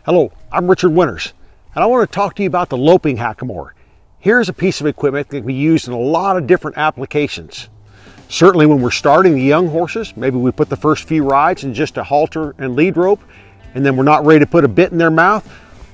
Hello, I'm Richard Winters, and I want to talk to you about the Loping Hackamore. Here's a piece of equipment that can be used in a lot of different applications. Certainly when we're starting the young horses, maybe we put the first few rides in just a halter and lead rope, and then we're not ready to put a bit in their mouth.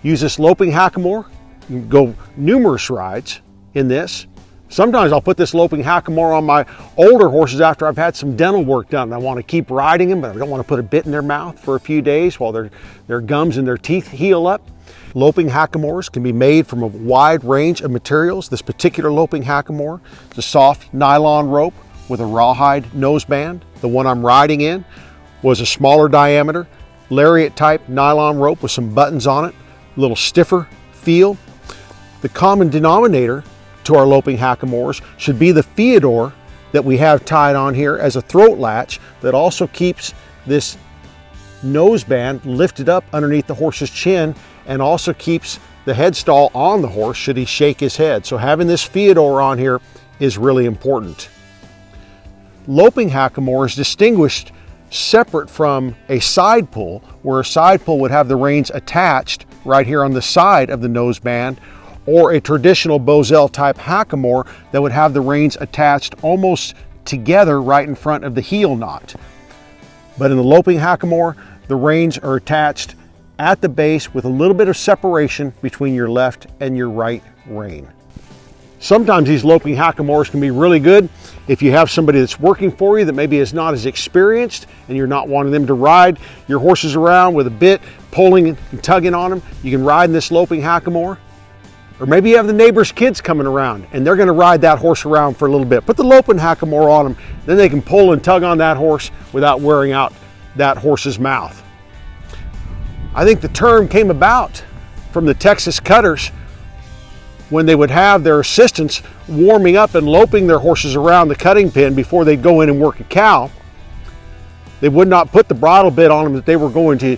Use this Loping Hackamore. You can go numerous rides in this. Sometimes I'll put this Loping Hackamore on my older horses after I've had some dental work done. I want to keep riding them, but I don't want to put a bit in their mouth for a few days while their gums and their teeth heal up. Loping Hackamores can be made from a wide range of materials. This particular Loping Hackamore is a soft nylon rope with a rawhide noseband. The one I'm riding in was a smaller diameter, lariat type nylon rope with some buttons on it, a little stiffer feel. The common denominator to our Loping Hackamores should be the feodor that we have tied on here as a throat latch that also keeps this noseband lifted up underneath the horse's chin and also keeps the headstall on the horse should he shake his head. So having this feodor on here is really important. Loping Hackamore is distinguished separate from a side pull, where a side pull would have the reins attached right here on the side of the noseband, or a traditional Boselle type Hackamore that would have the reins attached almost together right in front of the heel knot. But in the Loping Hackamore, the reins are attached at the base with a little bit of separation between your left and your right rein. Sometimes these Loping Hackamores can be really good if you have somebody that's working for you that maybe is not as experienced and you're not wanting them to ride your horses around with a bit, pulling and tugging on them. You can ride in this Loping Hackamore. Or maybe you have the neighbor's kids coming around and they're going to ride that horse around for a little bit. Put the Loping Hackamore on them, then they can pull and tug on that horse without wearing out that horse's mouth. I think the term came about from the Texas cutters when they would have their assistants warming up and loping their horses around the cutting pen before they'd go in and work a cow. They would not put the bridle bit on them that they were going to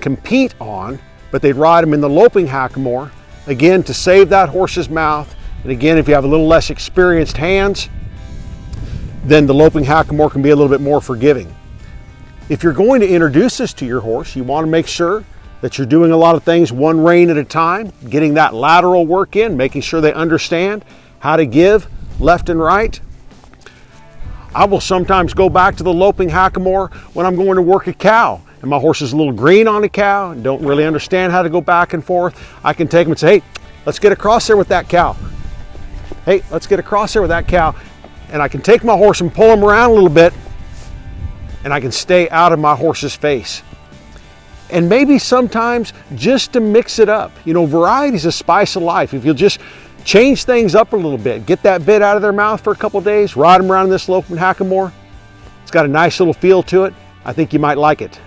compete on, but they'd ride them in the Loping Hackamore, again, to save that horse's mouth. And again, if you have a little less experienced hands, then the Loping Hackamore can be a little bit more forgiving. If you're going to introduce this to your horse, you want to make sure that you're doing a lot of things one rein at a time, getting that lateral work in, making sure they understand how to give left and right. I will sometimes go back to the Loping Hackamore when I'm going to work a cow and my horse is a little green on a cow and don't really understand how to go back and forth. I can take them and say, hey, let's get across there with that cow. Hey, let's get across there with that cow. And I can take my horse and pull him around a little bit and I can stay out of my horse's face. And maybe sometimes just to mix it up. You know, variety is a spice of life. If you'll just change things up a little bit, get that bit out of their mouth for a couple of days, ride them around in this Loping Hackamore. It's got a nice little feel to it. I think you might like it.